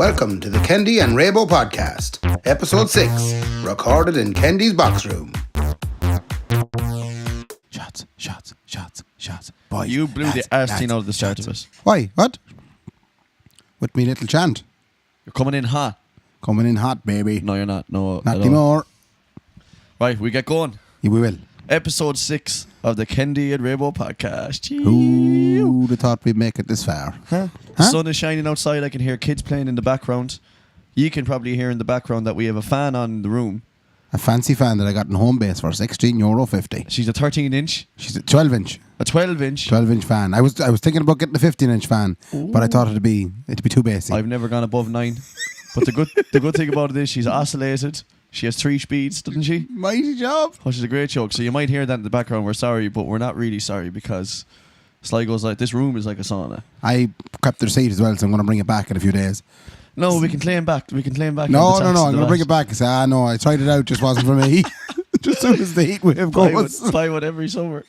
Welcome to the Kendi and Raybo podcast, episode 6, recorded in Kendi's box room. Shots. Boy, you blew the arse out of the start of it. Why? What? With me little chant. You're coming in hot. Coming in hot, baby. No, you're not. No, not anymore. Right, we get going. Yeah, we will. Episode 6 of the Kendi and Raybo podcast. Who would have thought we'd make it this far? Huh? The sun is shining outside. I can hear kids playing in the background. You can probably hear in the background that we have a fan on in the room. A fancy fan that I got in home base for €16.50. She's a 13-inch. She's a 12-inch. A 12-inch. 12-inch fan. I was thinking about getting a 15-inch fan, but I thought it'd be too basic. I've never gone above 9. But the good thing about it is she's oscillated. She has 3 speeds, doesn't she? Mighty job. Oh, she's a great joke. So you might hear that in the background. We're sorry, but we're not really sorry because Sly goes like, this room is like a sauna. I kept the receipt as well, so I'm going to bring it back in a few days. No, we can claim back. No. I'm going to bring it back and say, no, I tried it out, just wasn't for me. Just as soon as the heat wave goes. Buy one every summer.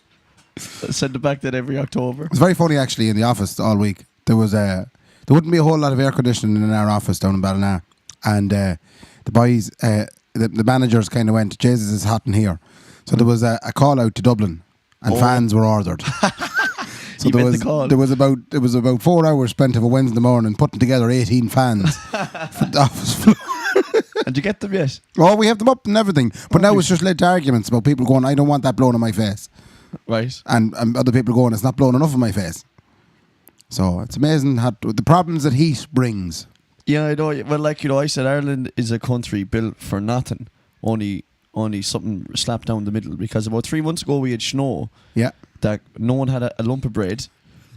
Send it back then every October. It's very funny actually in the office all week. There wouldn't be a whole lot of air conditioning in our office down in Ballina, and the boys, the managers kind of went, Jesus, it's hot in here. So there was a call out to Dublin, and fans were ordered. So it was about 4 hours spent of a Wednesday morning putting together 18 fans for the office floor. And you get them yet? Oh, we have them up and everything. But now it's just led to arguments about people going, I don't want that blown in my face. Right. And other people going, it's not blown enough in my face. So it's amazing the problems that heat brings. Yeah, I know. Well, I said Ireland is a country built for nothing. Only something slapped down the middle. Because about 3 months ago we had snow. Yeah. That no one had a lump of bread.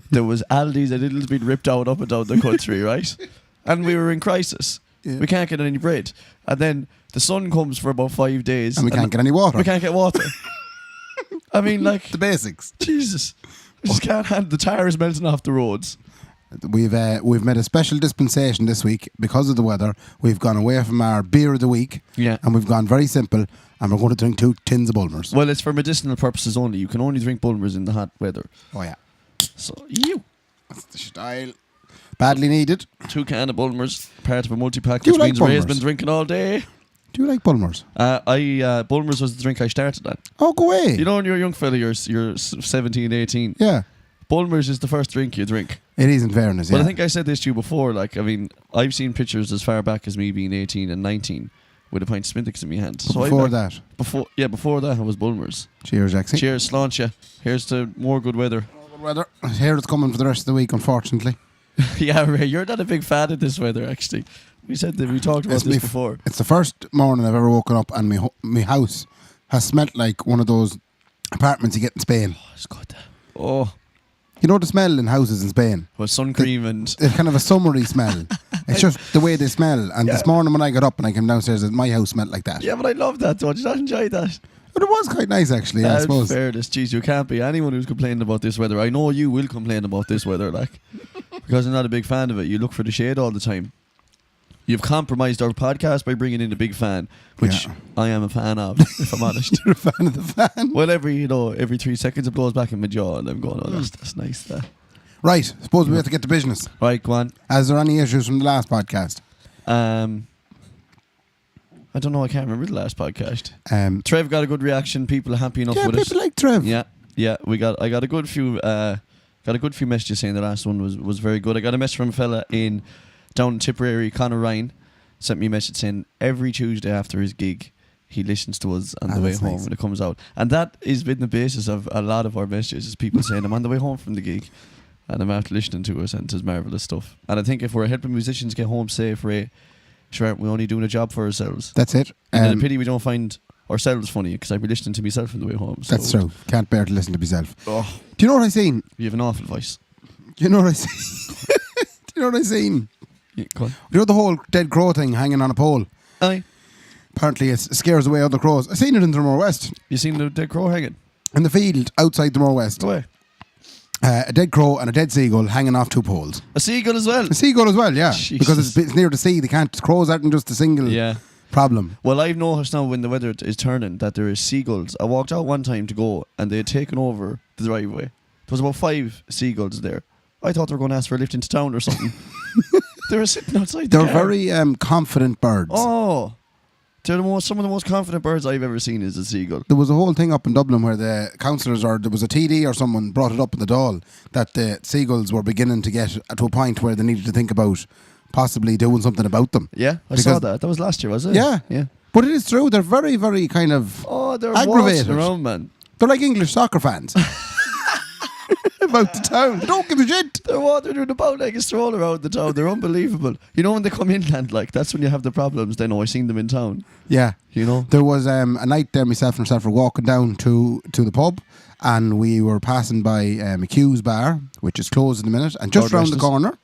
There was Aldi's and Lidl's being ripped out up and down the country, right? And we were in crisis. Yeah. We can't get any bread. And then the sun comes for about 5 days. And we can't get any water. We can't get water. I mean, like... the basics. Jesus. I just can't handle the tires melting off the roads. We've made a special dispensation this week because of the weather. We've gone away from our beer of the week, and we've gone very simple, and we're going to drink 2 tins of Bulmers. Well, it's for medicinal purposes only. You can only drink Bulmers in the hot weather. Oh yeah. So that's the style. Badly needed. 2 cans of Bulmers, part of a multi-pack, which means Ray's been drinking all day. Do you like Bulmers? Bulmers was the drink I started on. Oh, go away. You know, when you're a young fella, you're 17, 18. Yeah. Bulmers is the first drink you drink. It is, in fairness, But I think I said this to you before. Like, I mean, I've seen pictures as far back as me being 18 and 19 with a pint of Smithwick's in my hand. So before that it was Bulmers. Cheers, Jackson. Cheers, sláinte. Here's to more good weather. Here it's coming for the rest of the week, unfortunately. Yeah, Ray, you're not a big fan of this weather, actually. We talked about this before. It's the first morning I've ever woken up and my house has smelt like one of those apartments you get in Spain. Oh, it's good. Oh. You know the smell in houses in Spain? Well, sun cream and... It's kind of a summery smell. It's just the way they smell. And this morning when I got up and I came downstairs, my house smelled like that. Yeah, but I love that, though. Did you not enjoy that? But it was quite nice, actually, I suppose. Fairness, geez, you can't be anyone who's complaining about this weather. I know you will complain about this weather, like, because you're not a big fan of it. You look for the shade all the time. You've compromised our podcast by bringing in a big fan, which I am a fan of, if I'm honest. You're a fan of the fan? Well, every 3 seconds it blows back in my jaw and I'm going, oh, that's nice. That. Right, suppose we have to get to business. Right, go on. Is there any issues from the last podcast? I don't know, I can't remember the last podcast. Trev got a good reaction, people are happy enough with it. Yeah, people like Trev. Yeah, I got a good few messages saying the last one was very good. I got a message from a fella down in Tipperary, Conor Ryan, sent me a message saying every Tuesday after his gig he listens to us on the way home when it comes out. And that has been the basis of a lot of our messages, is people saying I'm on the way home from the gig and I'm after listening to us, and it's marvellous stuff. And I think if we're helping musicians get home safe, Ray, sure, we're only doing a job for ourselves. That's it. And it's a pity we don't find ourselves funny, because I'd be listening to myself on the way home. So. That's true. Can't bear to listen to myself. Oh. Do you know what I seen? You have an awful voice. Do you know what I seen? Do you know what I seen? Yeah, go on. You know the whole dead crow thing hanging on a pole? Aye. Apparently it scares away other crows. I seen it in the Moor West. You seen the dead crow hanging? In the field outside the Moor West. Go away. A dead crow and a dead seagull hanging off 2 poles. A seagull as well? A seagull as well, yeah. Jesus. Because it's near the sea. Crows aren't just a single problem. Well, I've noticed now when the weather is turning that there is seagulls. I walked out one time to go and they had taken over the driveway. There was about 5 seagulls there. I thought they were going to ask for a lift into town or something. They were sitting outside. They're the car. very confident birds. Oh, some of the most confident birds I've ever seen is a seagull. There was a whole thing up in Dublin where the councillors, or there was a TD or someone brought it up in the Dáil that the seagulls were beginning to get to a point where they needed to think about possibly doing something about them. Yeah, I saw that. That was last year, was it? Yeah. Yeah. But it is true. They're very, very kind of They're aggravated. waltzing around, man. They're like English soccer fans. About the town. They don't give a shit. They're doing the bow-legged stroll around the town. They're unbelievable. You know, when they come inland, like, that's when you have the problems. Then, I seen them in town. Yeah. You know? There was a night there, myself and herself were walking down to the pub, and we were passing by McHugh's bar, which is closed in a minute, and just round the corner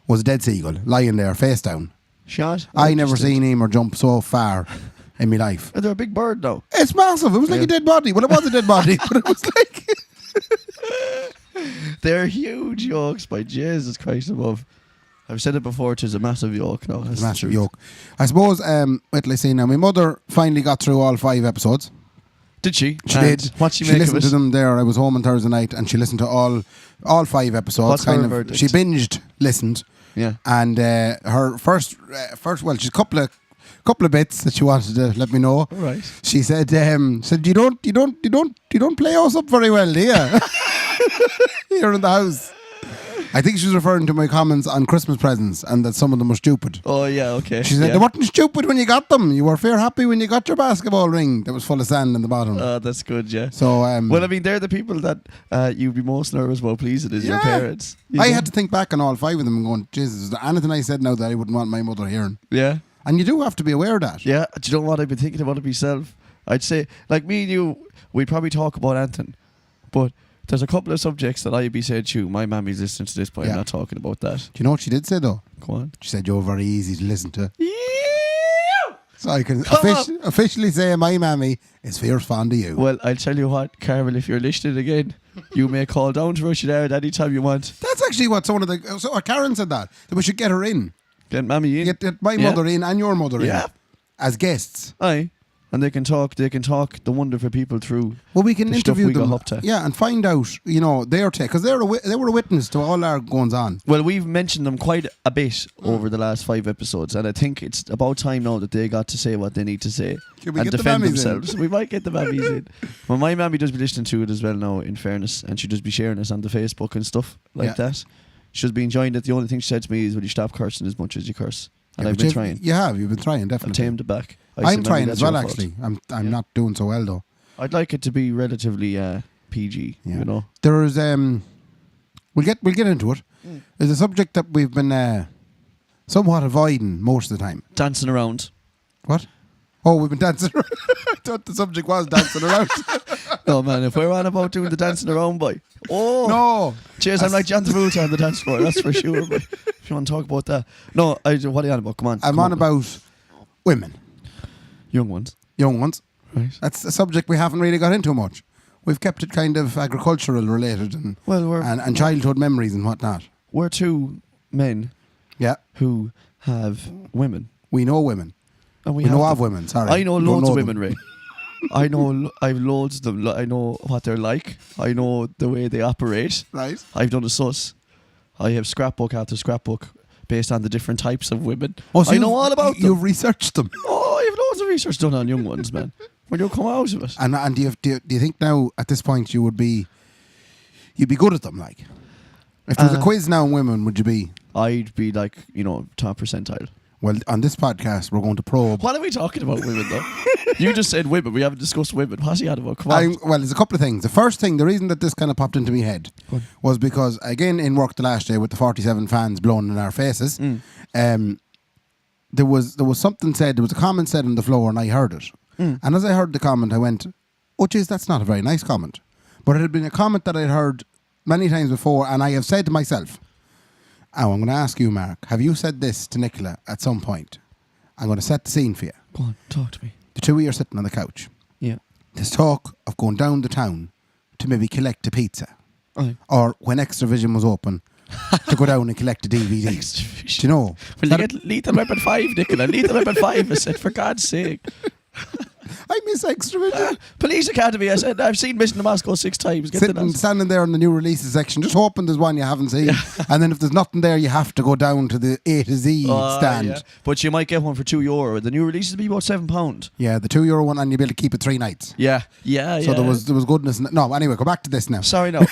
was a dead seagull lying there, face down. Shot? I never seen him or jump so far in my life. They're a big bird, though. It's massive. It was like a dead body. Well, it was a dead body, but it was like... They're huge yolks, by Jesus Christ above. I've said it before, it's a massive yolk. No, It's a massive yolk. I suppose, wait till I see now. My mother finally got through all 5 episodes. Did she? She did. What she listened to them there. I was home on Thursday night, and she listened to all 5 episodes. What's her verdict? She binged, listened. Yeah. And her first, well, she's a couple of bits that she wanted to let me know. All right. She said, you don't play us up very well, do you? Here in the house. I think she was referring to my comments on Christmas presents and that some of them were stupid. Oh, yeah, okay. She said, they weren't stupid when you got them. You were fair happy when you got your basketball ring that was full of sand in the bottom. That's good, yeah. So, well, I mean, they're the people that you'd be most nervous about pleasing is your parents. I had to think back on all 5 of them and going, Jesus, is there anything I said now that I wouldn't want my mother hearing? Yeah. And you do have to be aware of that. Yeah. Do you know what I've been thinking about it myself? I'd say, like me and you, we'd probably talk about Anton, but there's a couple of subjects that I'd be saying to you, my mammy's listening to this, but I'm not talking about that. Do you know what she did say though? Go on. She said you're very easy to listen to. Yeah. So I can officially say my mammy is fierce fond of you. Well, I'll tell you what, Carol, if you're listening again, you may call down to Russia there at any time you want. That's actually what Karen said that we should get her in. Get mammy in. Get my mother in and your mother in as guests. Aye. And they can talk the wonderful people through. Well, we can the interview stuff we them, got up to. yeah, and find out, their take, because they were a witness to all our goings on. Well, we've mentioned them quite a bit over the last 5 episodes, and I think it's about time now that they got to say what they need to say and defend themselves. We might get the mammies in. Well, my mammy does be listening to it as well now, in fairness, and she does be sharing us on the Facebook and stuff like that. She's been enjoying it. The only thing she said to me is, "Will you stop cursing as much as you curse?" And I've been trying. You've been trying, definitely. I've tamed it back. I'm trying as well, actually. I'm not doing so well though. I'd like it to be relatively PG. Yeah. You know, there is we'll get into it. It's a subject that we've been somewhat avoiding most of the time. Dancing around. What? Oh, we've been dancing around. I thought the subject was dancing around. No, man, if we're on about doing the dancing around, boy. Oh. No. Cheers, I'm like John Travolta on the dance floor, that's for sure, boy. If you want to talk about that. No, what are you on about? Come on. I'm on about women. Young ones. Young ones. Right. That's a subject we haven't really got into much. We've kept it kind of agricultural related and childhood memories and whatnot. We're 2 men who have women. We know women. And we know of women, sorry. I know loads of women, Ray. I've loads of them. I know what they're like. I know the way they operate. Right. I've done a sus. I have scrapbook after scrapbook based on the different types of women. So I know all about them. You've researched them. Oh, I have loads of research done on young ones, man. When you come out of it. And do you think now at this point you'd be good at them? Like, if there was a quiz now on women, would you be? I'd be like, top percentile. Well, on this podcast, we're going to probe. What are we talking about, women, though? You just said women. We haven't discussed women. What's he on about? Come on. Well, there's a couple of things. The first thing, the reason that this kind of popped into my head was because, again, in work the last day with the 47 fans blowing in our faces, there was something said, there was a comment said on the floor, and I heard it. And as I heard the comment, I went, oh, geez, that's not a very nice comment. But it had been a comment that I'd heard many times before, and I have said to myself, oh, I'm going to ask you, Mark, have you said this to Nicola at some point? I'm going to set the scene for you. Go on, talk to me. The 2 of you are sitting on the couch. Yeah. There's talk of going down the town to maybe collect a pizza. Aye. Or when Extra Vision was open, to go down and collect a DVD. Extra Vision. Do you know? Will you get Lethal Weapon 5, Nicola? Lethal Weapon 5, I said, for God's sake. I miss Extravision. Police Academy, I said, I've seen Mission to Moscow 6 times. Get Standing there in the new releases section, just hoping there's one you haven't seen. And then if there's nothing there, you have to go down to the A to Z stand. Yeah. But you might get one for €2. The new releases will be about £7. Yeah, the €2 one, and you'll be able to keep it 3 nights. Yeah. So there was goodness. No, anyway, go back to this now. Sorry, no.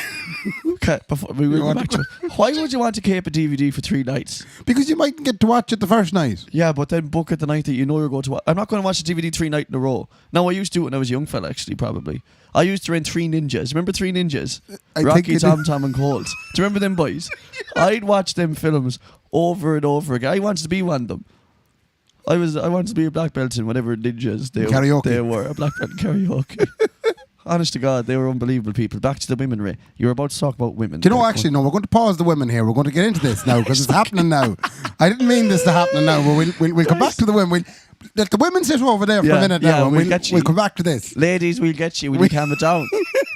Okay, before we will go back to it. Why would you want to keep a DVD for 3 nights? Because you might get to watch it the first night. Yeah, but then book it the night that you know you're going to watch. I'm not going to watch the DVD 3 nights in a row. No, I used to when I was a young fella, actually, probably. I used to rent 3 Ninjas. Remember 3 Ninjas? Rocky, Tom, and Colt. Do you remember them boys? I'd watch them films over and over again. I wanted to be one of them. I wanted to be a black belt in whatever ninjas they were. A black belt in karaoke. Honest to God, they were unbelievable people. Back to the women, Ray. You were about to talk about women. Do you know, actually, no, we're going to pause the women here. We're going to get into this now because it's happening now. I didn't mean this to happen now, but we'll come back to the women. Let the women sit over there for a minute now, and we'll come back to this. Ladies, we'll get you. Will you calm it down?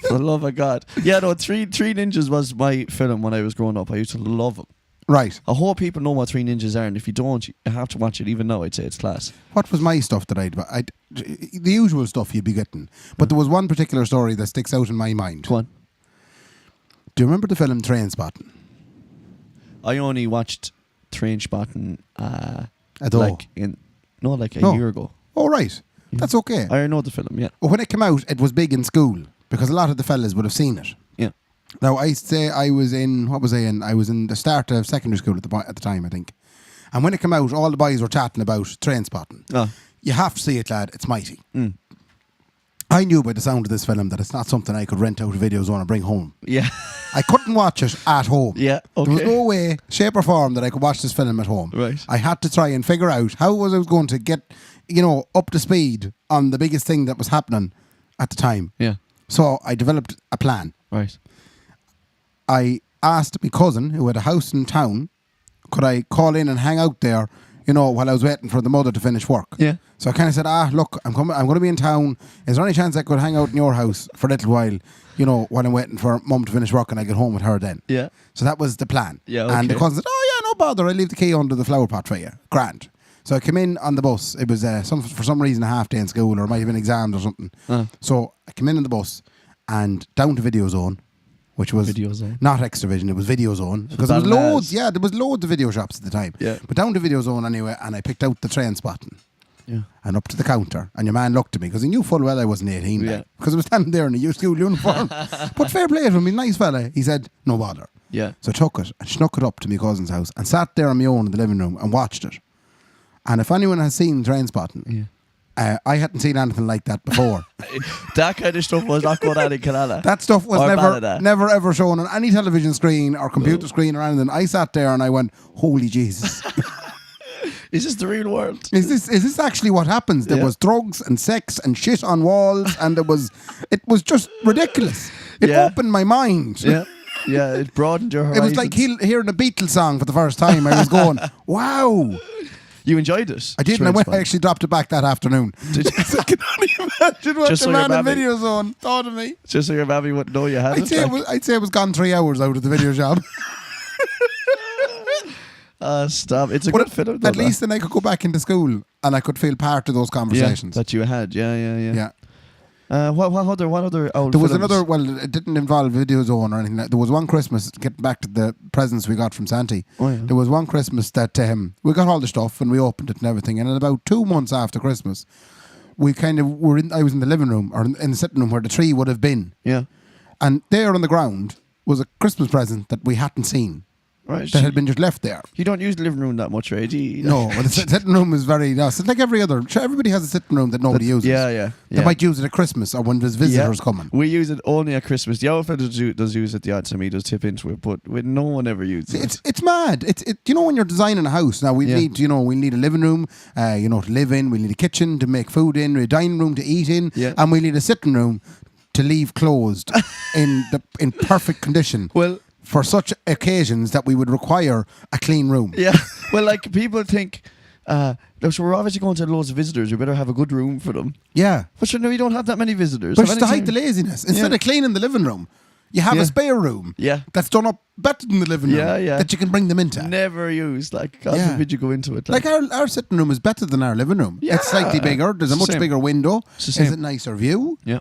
For the love of God. Yeah, no, Three Ninjas was my film when I was growing up. I used to love them. Right. I hope people know what 3 Ninjas are, and if you don't, you have to watch it. Even now, I'd say it's class. What was my stuff that I'd the usual stuff you'd be getting, but there was one particular story that sticks out in my mind. Go on. Do you remember the film Trainspotting? I only watched Trainspotting a year ago. Oh, right. Yeah. That's okay. I know the film, yeah. Well, when it came out, it was big in school because a lot of the fellas would have seen it. Yeah. Now, I say I was in, what was I in? I was in the start of secondary school at the time, I think. And when it came out, all the boys were chatting about Trainspotting. Oh. You have to see it, lad. It's mighty. Mm. I knew by the sound of this film that it's not something I could rent out of video zone and bring home. Yeah. I couldn't watch it at home. Yeah, okay. There was no way, shape or form that I could watch this film at home. Right. I had to try and figure out how I was going to get, up to speed on the biggest thing that was happening at the time. Yeah. So I developed a plan. Right. I asked my cousin, who had a house in town, could I call in and hang out there, while I was waiting for the mother to finish work. Yeah. So I kind of said, look, I'm going to be in town. Is there any chance I could hang out in your house for a little while, while I'm waiting for mum to finish work and I get home with her then? Yeah. So that was the plan. Yeah, okay. And the cousin said, no bother, I'll leave the key under the flower pot for you. Grand. So I came in on the bus. It was for some reason a half day in school, or it might have been exams or something. So I came in on the bus and down to Video Zone, which was not Extravision, it was Video Zone. Because there was loads, there was loads of video shops at the time. Yeah. But down to Video Zone anyway, and I picked out the Trainspotting. Yeah. And up to the counter. And your man looked at me, because he knew full well I wasn't 18 yeah. then. Because I was standing there in a school uniform. But fair play to him, he's a nice fella. He said, no bother. Yeah. So I took it and snuck it up to my cousin's house and sat there on my own in the living room and watched it. And if anyone has seen Trainspotting, I hadn't seen anything like that before. That kind of stuff was not going on in Canada. That stuff was never ever shown on any television screen or computer screen or anything. I sat there and I went, holy Jesus. Is this the real world? Is this actually what happens? There was drugs and sex and shit on walls, and it was just ridiculous. It opened my mind. Yeah. Yeah, it broadened your horizons. It was like hearing a Beatles song for the first time. I was going, wow. You enjoyed it? I did, and I actually dropped it back that afternoon. Did you? I can only imagine what the man in Video Zone thought of me. Just so your mammy wouldn't know you had I'd say it was gone 3 hours out of the video job. Stop. It's a good film. At least then I could go back into school and I could feel part of those conversations. Yeah, that you had. Yeah. What other old There was films? another, well, it didn't involve Video Zone or anything. There was one Christmas, getting back to the presents we got from Santi. Oh, yeah. There was one Christmas that we got all the stuff and we opened it and everything. And about 2 months after Christmas, we kind of I was in the living room or in the sitting room where the tree would have been. Yeah. And there on the ground was a Christmas present that we hadn't seen. Right. That had been just left there. You don't use the living room that much, right? No, well, the sitting room is very... No, it's like every other... Sure, everybody has a sitting room that nobody uses. Yeah. They might use it at Christmas or when there's visitors coming. We use it only at Christmas. The old fella does use it the odd time. He does tip into it, but no one ever uses it. It's mad. When you're designing a house, now we need a living room, to live in. We need a kitchen to make food in, a dining room to eat in, and we need a sitting room to leave closed in perfect condition. Well, for such occasions that we would require a clean room. Yeah. Well, like people think, so we're obviously going to loads of visitors. We better have a good room for them. Yeah. But no, you don't have that many visitors. But just to hide the laziness. Instead of cleaning the living room, You have a spare room Yeah. that's done up better than the living room Yeah. that you can bring them into. Never used. Like, God forbid you go into it. Like our sitting room is better than our living room. Yeah. It's slightly bigger. There's a much Same. bigger window. It's the same. Is it nicer view? Yeah.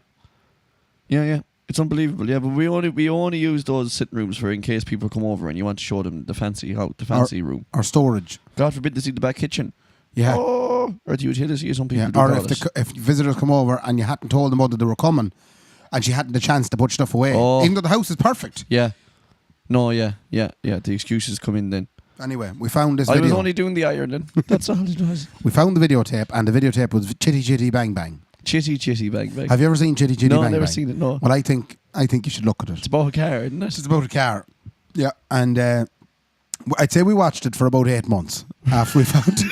Yeah. It's unbelievable. Yeah, but we only use those sitting rooms for in case people come over and you want to show them the fancy room. Or storage. God forbid they see the back kitchen. Yeah. Oh, or the utility. Some people do Or call it. if visitors come over and you hadn't told them that they were coming and she hadn't the chance to put stuff away. Oh. Even though the house is perfect. Yeah. No, yeah. The excuses come in then. Anyway, we found this I video. was only doing the ironing. That's all it was. We found the videotape, and the videotape was Chitty Chitty Bang Bang. Chitty Chitty Bang Bang. Have you ever seen Chitty Chitty Bang Bang? No, I've never seen it, no. Well, I think you should look at it. It's about a car, isn't it? It's about a car. Yeah, and I'd say we watched it for about 8 months after we found it.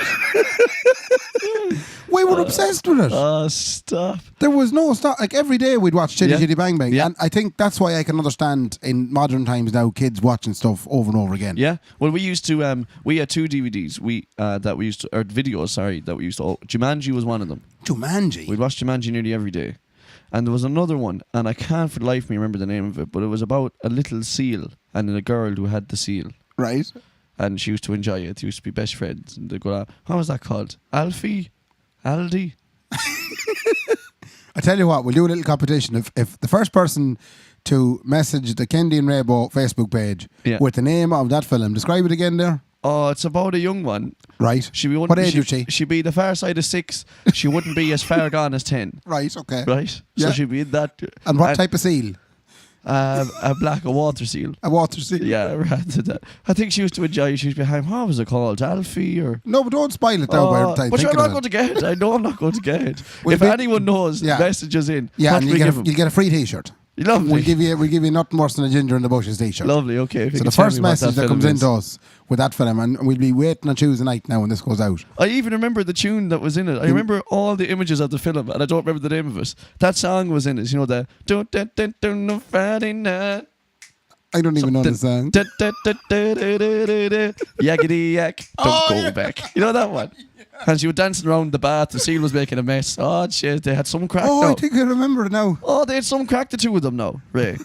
We were obsessed with it. Oh, stop. There was no stop. Like every day we'd watch Chitty Yeah. Chitty Bang Bang. Yeah. And I think that's why I can understand in modern times now kids watching stuff over and over again. Yeah. Well, we used to, we had 2 DVDs or videos, sorry, that we used to, Jumanji was one of them. Jumanji. We'd watch Jumanji nearly every day. And there was another one, and I can't for the life of me remember the name of it, but it was about a little seal and a girl who had the seal. Right. And she used to enjoy it. They used to be best friends. And they'd go, what was that called? Alfie? Aldi? I tell you what, we'll do a little competition. If the first person to message the Kendi and Raybo Facebook page with the name of that film, describe it again there. Oh, it's about a young one. Right. What age is she? She'd be the far side of 6. She wouldn't be as far gone as 10. Right, okay. Right? Yeah. So she'd be in that. And what type of seal? A water seal. A water seal? Yeah, right. I think she used to enjoy it. She was behind, what was it called? Alfie or... No, but don't spoil it now by but thinking I'm not of going it. to get it. I know I'm not going to get it. Well, if anyone knows, messages in. Yeah, what and do we give 'em? you get a free t-shirt. Lovely. We'll give you nothing worse than a ginger in the bushes t-shirt. Lovely, okay. So the first message that comes into us with that film, and we'll be waiting on Tuesday night now when this goes out. I even remember the tune that was in it. I remember all the images of the film, and I don't remember the name of it. That song was in it. You know, the no Friday night. I don't even know the song. Yakety yak, don't go back. You know that one? And she was dancing around the bath. The seal was making a mess. Oh, shit. They had some crack now. I think I remember it now. Oh, they had some crack, the 2 of them now, Ray.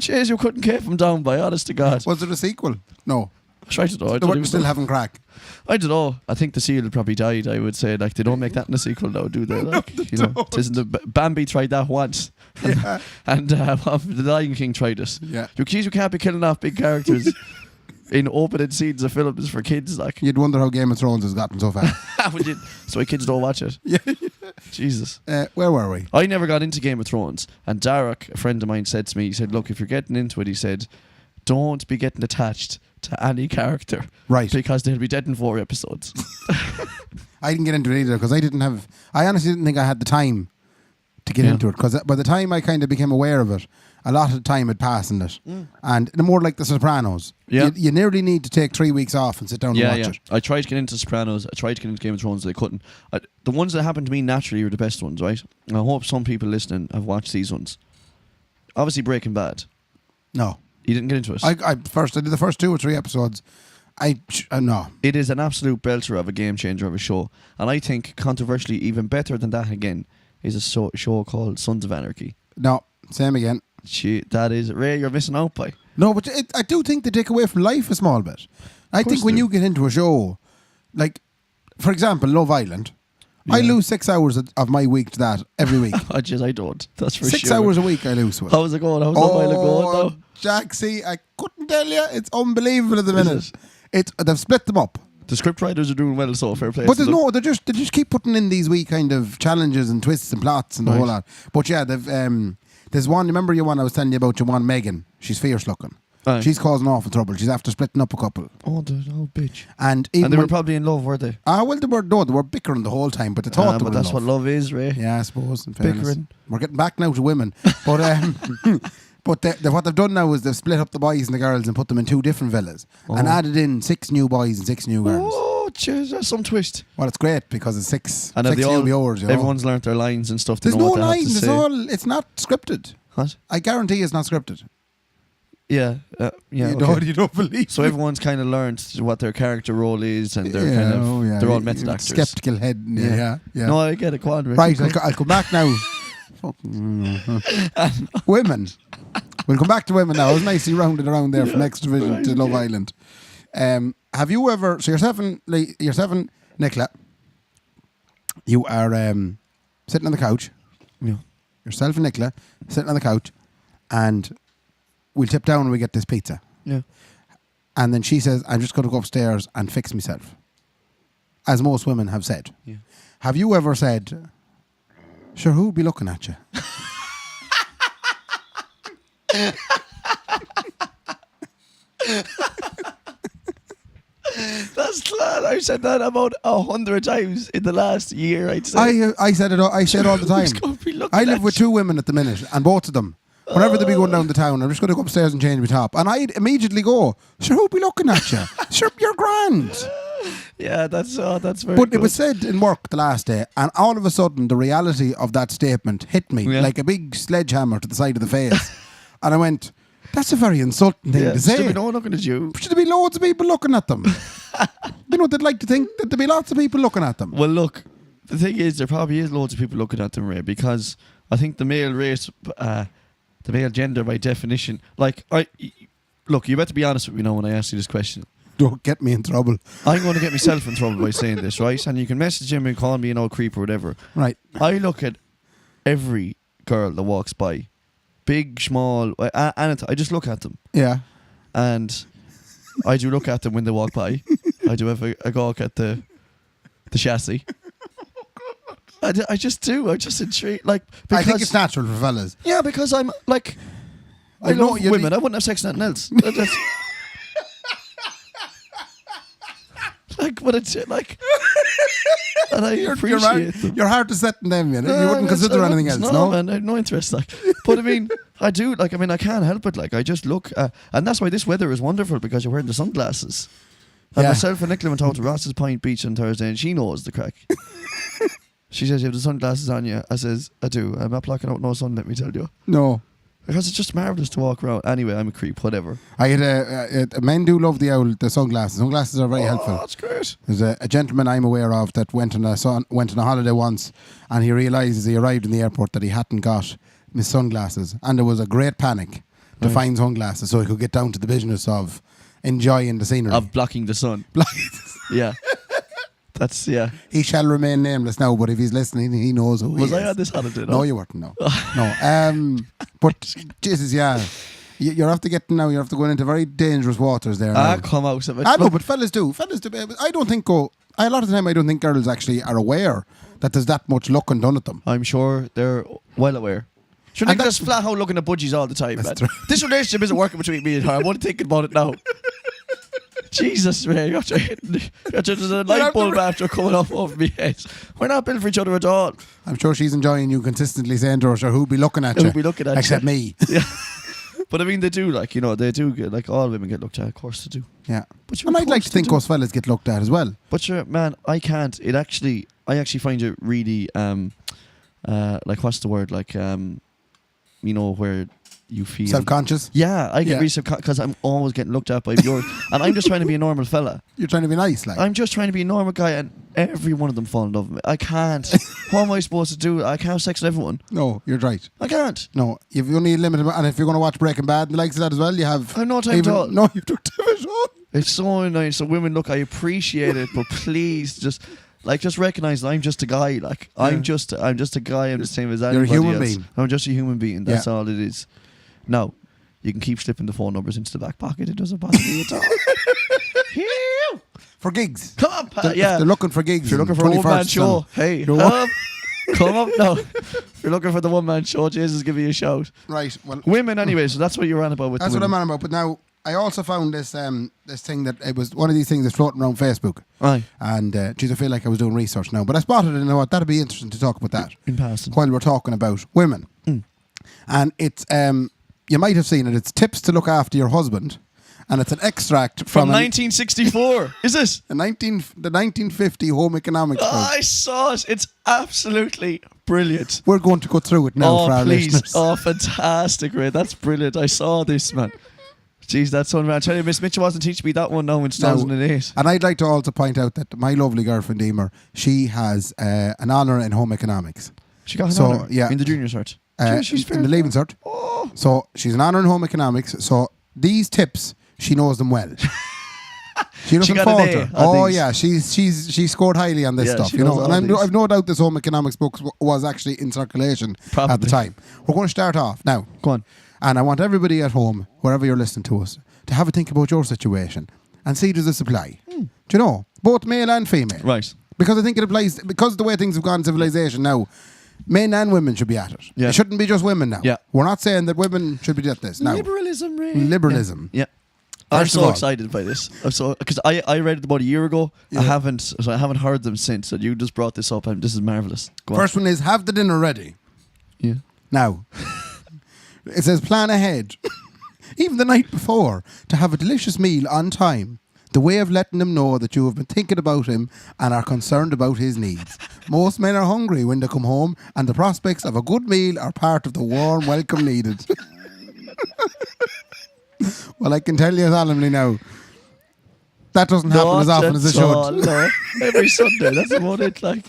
Jeez, you couldn't keep them down, by honest to God. Was it a sequel? No. I tried to know. They weren't still having crack. I don't know. I think the seal probably died, I would say. Like, they don't make that in a sequel now, do they? Like, no, you know, it isn't the Bambi tried that once. Yeah. And the Lion King tried it. Yeah. You can't be killing off big characters in opening scenes of films for kids. Like, You'd wonder how Game of Thrones has gotten so far. so my kids don't watch it. Yeah. Jesus. Where were we? I never got into Game of Thrones. And Darek, a friend of mine, said to me, he said, look, if you're getting into it, he said, don't be getting attached to any character. Right. Because they'll be dead in 4 episodes. I didn't get into it either because I honestly didn't think I had the time to get into it, because by the time I kind of became aware of it, a lot of time had passed in it. And the more like The Sopranos. Yeah. You nearly need to take 3 weeks off and sit down and watch it. I tried to get into Sopranos. I tried to get into Game of Thrones. I couldn't. The ones that happened to me naturally are the best ones, right? And I hope some people listening have watched these ones. Obviously, Breaking Bad. No. You didn't get into it? I did the first 2 or 3 episodes. No. It is an absolute belter of a game changer of a show. And I think, controversially, even better than that again, is a show called Sons of Anarchy. No. Same again. That is, Ray, you're missing out by. No, but I do think they take away from life a small bit. I think when you get into a show, like, for example, Love Island, I lose 6 hours of my week to that every week. I don't. That's for 6 sure. hours a week I lose to it. How's it going? How's Love Island going now? Jack, see, I couldn't tell you. It's unbelievable at the minute. They've split them up. The script writers are doing well, so fair play. But they just keep putting in these wee kind of challenges and twists and plots and the whole lot. But yeah, there's one. Remember your one I was telling you about? Your one, Megan. She's fierce looking. Aye. She's causing awful trouble. She's after splitting up a couple. Oh, the old bitch. And they were probably in love, were they? Well, they were bickering the whole time, but they thought they were but that's in what love is, Ray. Yeah, I suppose. In fairness. Bickering. We're getting back now to women. But but what they've done now is they've split up the boys and the girls and put them in 2 different villas and added in 6 new boys and 6 new girls. Oh, jeez, that's some twist. Well, it's great because it's 6 And new viewers. You know? Everyone's learnt their lines and stuff. There's know no what they have to lines. say. It's not scripted. What? I guarantee it's not scripted. Yeah. You okay. don't believe. So everyone's kind of learn't what their character role is, and they're they're all method actors. Skeptical head. Yeah. No, I get it. Quad. Right, I'll come back now. Women. We'll come back to women now. I was nicely rounded around there from Next Division to Love Island. Have you ever? So yourself and Nicola, you are sitting on the couch. Yeah. Yourself and Nicola sitting on the couch, and we'll tip down and we get this pizza. Yeah. And then she says, "I'm just going to go upstairs and fix myself," as most women have said. Yeah. Have you ever said, "Sure, who'll be looking at you"? That's glad. I've said that about 100 times in the last year, I'd say. I said it. I say it all the time. Who's gonna be looking I live at with you? 2 women at the minute, and both of them, whenever they be going down the town, I'm just going to go upstairs and change my top, and I'd immediately go, "Sure, who'll be looking at you? Sure, you're grand." Yeah, that's very But good. it was said in work the last day, and all of a sudden the reality of that statement hit me like a big sledgehammer to the side of the face, and I went, "That's a very insulting thing to say." Should be no one looking at you. Should there be loads of people looking at them? They'd like to think that there'd be lots of people looking at them. Well, look, the thing is, there probably is loads of people looking at them, Ray, because I think the male race, the male gender by definition, look, you better be honest with me now when I ask you this question. Don't get me in trouble. I'm going to get myself in trouble by saying this, right? And you can message him and call me an old creep or whatever. Right. I look at every girl that walks by, big, small, I just look at them. Yeah. And I do look at them when they walk by. I do have a gawk at the chassis. I just do. I'm just intrigued. I think it's natural for fellas. Yeah, because I'm like, I love women. I wouldn't have sex with anything else. But it's like, and I appreciate them. You're hard to set in them, you know? You wouldn't consider anything else, no? Man, I have no interest. But I mean, I do. I can't help it. I just look, and that's why this weather is wonderful because you're wearing the sunglasses. And myself and Nicola went out to Ross's Point Beach on Thursday, and she knows the crack. She says, "You have the sunglasses on you." I says, "I do. I'm not blocking out no sun. Let me tell you." No. Because it's just marvellous to walk around. Anyway, I'm a creep, whatever. I had men do love the sunglasses. Sunglasses are very helpful. That's great. There's a gentleman I'm aware of that went on a holiday once, and he realised as he arrived in the airport that he hadn't got his sunglasses, and there was a great panic to find sunglasses so he could get down to the business of enjoying the scenery. Of blocking the sun. Yeah. That's, yeah. He shall remain nameless now, but if he's listening, he knows who he is. Was I on this holiday? No, you weren't, no. No. But, Jesus, yeah. You're after getting now, you're after going into very dangerous waters there. Come out of it. I know, but fellas do. I don't think a lot of the time I don't think girls actually are aware that there's that much looking done at them. I'm sure they're well aware. Sure, they just flat out looking at budgies all the time, man. This relationship isn't working between me and her. I'm only thinking about it now. Jesus, man, there's a light bulb after coming off over my head. We're not built for each other at all. I'm sure she's enjoying you consistently saying to her, "Sure, who'll be looking at you?" Who'll be looking at except you? me. Yeah. But I mean, they do, they do get, all women get looked at, of course they do. Yeah. But and I'd like to think us fellas get looked at as well. But sure, man, I can't. I actually find it really, what's the word? Where you feel self-conscious. Yeah, I get really self-conscious because I'm always getting looked at by viewers, and I'm just trying to be a normal fella. You're trying to be nice, like. I'm just trying to be a normal guy, and every one of them fall in love with me. I can't. What am I supposed to do? I can't have sex with everyone. No, you're right. I can't. No, you've only limited, and if you're going to watch Breaking Bad and the likes of that as well, you have. I've no time at all. No, you don't have it all. It's so nice. So women, look, I appreciate it, but please just recognise that I'm just a guy. I'm just a guy. I'm the same as anybody else. You're a human being. I'm just a human being. That's all it is. Now, you can keep slipping the phone numbers into the back pocket. It doesn't bother me at all. For gigs. Come on, Pat. Yeah. They're looking for gigs. If you're looking for a one-man show, hey, come up now. If you're looking for the one-man show, Jesus, give me a shout. Right. Well, women anyway, so that's what you're on about with that's the what women. I'm on about. But now, I also found this thing that it was one of these things that's floating around Facebook. Aye. And, geez, I feel like I was doing research now. But I spotted it and I thought that'd be interesting to talk about that. In passing. While we're talking about women. And it's... you might have seen it. It's tips to look after your husband, and it's an extract from 1964. Is this the 1950 home economics book. I saw it. It's absolutely brilliant. We're going to go through it now for our listeners. Oh, fantastic, Ray. That's brilliant. I saw this, man. Jeez, that's so man. I tell you, Miss Mitchell wasn't teaching me that one now in 2008. And I'd like to also point out that my lovely girlfriend Emer, she has an honour in home economics. She got an honour in the junior cert. she's in the fair. Leaving Cert. Oh. So she's an honour in home economics. So these tips, she knows them well. She doesn't got an falter. A on Oh these. yeah, she scored highly on this Yeah, stuff, she you knows know. all And these. I've no doubt this home economics book was actually in circulation at the Probably. time. We're going to start off now. Go on. And I want everybody at home, wherever you're listening to us, to have a think about your situation and see, does this apply? Do you know? Both male and female. Right. Because I think it applies, because of the way things have gone in civilization now, men and women should be at it. Yeah. It shouldn't be just women now. Yeah. We're not saying that women should be at this now. Liberalism, really. Liberalism. Yeah. I'm First of so all- excited by this. I'm so because I read it about a year ago. Yeah. I haven't heard them since. And you just brought this up, and this is marvelous. Go First one is have the dinner ready. on. Yeah. Now, it says plan ahead, even the night before, to have a delicious meal on time. The way of letting him know that you have been thinking about him and are concerned about his needs. Most men are hungry when they come home, and the prospects of a good meal are part of the warm welcome needed. Well, I can tell you solemnly now, that doesn't happen as often as it should. No. Every Sunday, that's about it. Like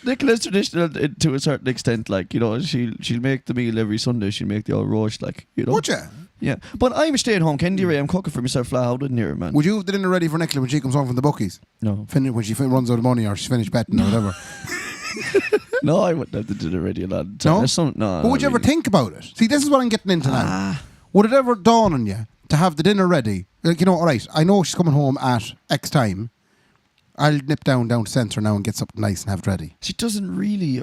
Nicola's traditional to a certain extent. Like, you know, she'll make the meal every Sunday. She'll make the old roast, like, you know. Would you? Yeah, but I'm a stay-at-home Kendi Ray. I'm cooking for myself flat out in here, man. Would you have the dinner ready for Nicola when she comes home from the bookies? No, When she runs out of money or she's finished betting or whatever? no, I wouldn't have to do it already a lot. No? No. But would you ever think about it? See, this is what I'm getting into now. Ah. Would it ever dawn on you to have the dinner ready? Like, you know, all right, I know she's coming home at X time. I'll nip down to Centre now and get something nice and have it ready. She doesn't really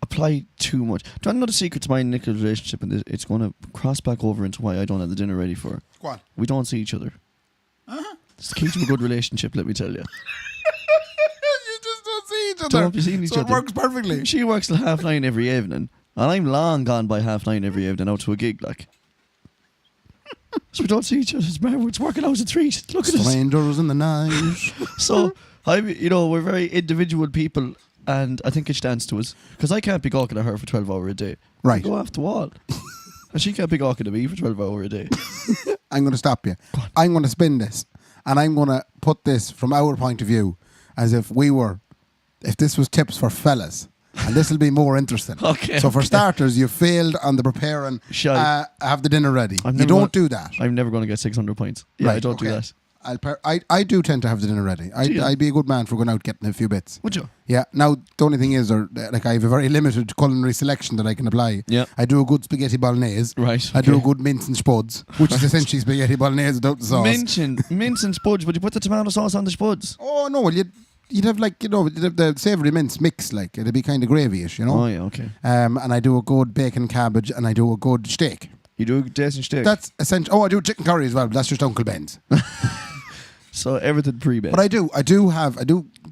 apply too much. Do you want to know the secret to my and Nicola's relationship? And it's going to cross back over into why I don't have the dinner ready for her. Go on. We don't see each other. It's the key to a good relationship, let me tell you. You just don't see each other. Don't be seeing each so other. it works perfectly. She works till 9:30 every evening, and I'm long gone by 9:30 every evening out to a gig, like. So we don't see each other. It's working out as a treat. Look at us. Strangers in the night. So we're very individual people, and I think it stands to us because I can't be gawking at her for 12 hours a day. Right. I go off the wall, and she can't be gawking at me for 12 hours a day. I'm going to stop you. I'm going to spin this. And I'm going to put this from our point of view as if this was tips for fellas. And this will be more interesting. Okay, So for okay. starters, you failed on the preparing. Shy. Have the dinner ready. I'm You never don't gonna- do that. I'm never going to get 600 points. Yeah, Right, I don't do okay. that. I do tend to have the dinner ready. Do you? I'd be a good man for going out getting a few bits. Would you? Yeah. Now the only thing is, like I have a very limited culinary selection that I can apply. Yeah. I do a good spaghetti bolognese. Right. I do a okay. good mince and spuds, which is essentially spaghetti bolognese without the sauce. Mince and spuds. Would you put the tomato sauce on the spuds? Oh no! Well, you'd have like you'd have the savoury mince mix, like it'd be kind of gravy-ish, you know. Oh yeah, okay. And I do a good bacon cabbage, and I do a good steak. You do a decent steak. That's essential. Oh, I do chicken curry as well. But that's just Uncle Ben's. So everything pre-made. But I do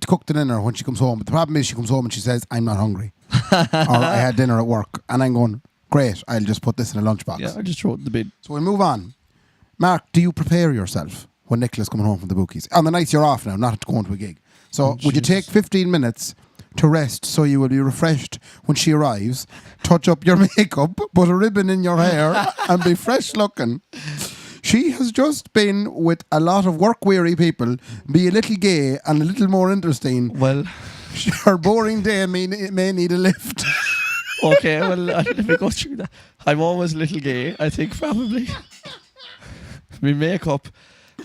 cook the dinner when she comes home. But the problem is she comes home and she says, I'm not hungry. Or I had dinner at work. And I'm going, great, I'll just put this in a lunchbox. Yeah, I just throw it in the bin. So we'll move on. Mark, do you prepare yourself when Nicola's coming home from the bookies? On the nights you're off now, not going to a gig. So would you take 15 minutes to rest so you will be refreshed when she arrives, touch up your makeup, put a ribbon in your hair and be fresh looking? She has just been with a lot of work-weary people. Be a little gay and a little more interesting. Well, Her boring day may need a lift. okay, well, let me go through that. I'm always a little gay, I think, probably. My makeup,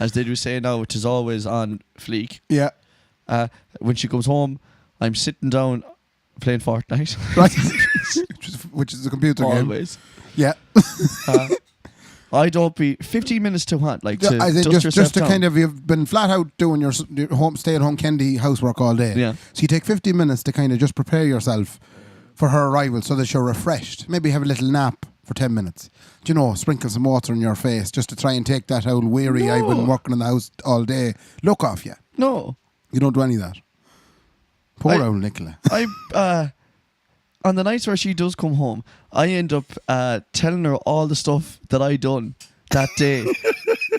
as they do say now, which is always on fleek. Yeah. When she comes home, I'm sitting down playing Fortnite. Right. which is a computer game. Always. Yeah. I don't be 15 minutes to what? Like to I think dust yourself just to down. kind of, you've been flat out doing your home stay-at-home Kendi housework all day. Yeah. So you take 15 minutes to kind of just prepare yourself for her arrival so that you're refreshed. Maybe have a little nap for 10 minutes. Do you know, sprinkle some water on your face just to try and take that old weary, No. I've been working in the house all day look off you. No. You don't do any of that. Poor I- old Nicola. I on the nights where she does come home, I end up telling her all the stuff that I done that day,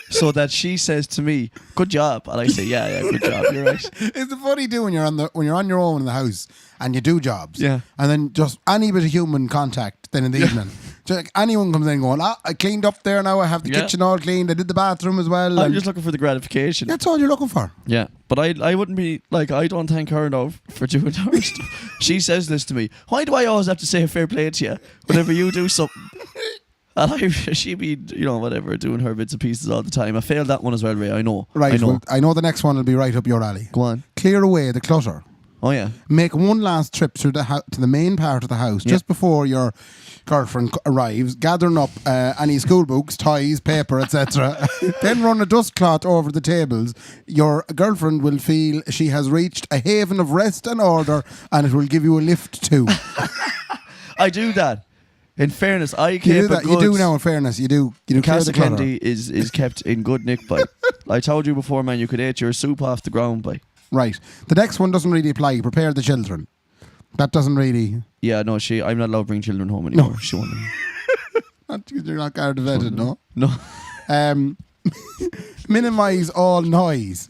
so that she says to me, "Good job," and I say, "Yeah, good job. You're right." It's the funny do when you're on your own in the house and you do jobs. Yeah. And then just any bit of human contact then in the evening So, like, anyone comes in going, I cleaned up there now. I have the kitchen all cleaned. I did the bathroom as well. I'm just looking for the gratification. That's all you're looking for. Yeah, but I wouldn't be like, I don't thank her enough for doing her stuff. She says this to me. Why do I always have to say a fair play to you whenever you do something? And she'd be, whatever, doing her bits and pieces all the time. I failed that one as well, Ray. I know. Right. I know. Well, I know the next one will be right up your alley. Go on. Clear away the clutter. Oh yeah. Make one last trip through to the main part of the house just before your girlfriend arrives, gathering up any school books, toys, paper, etc. Then run a dust cloth over the tables. Your girlfriend will feel she has reached a haven of rest and order, and it will give you a lift too. I do that. In fairness, I keep You do that. You do now. In fairness, you do. You do. Casa candy is kept in good nick by. I told you before, man. You could eat your soup off the ground by. Right. The next one doesn't really apply. Prepare the children. That doesn't really. Yeah, no, I'm not allowed to bring children home anymore. No. She won't. You're not guard vetted, no? No. Minimise all noise.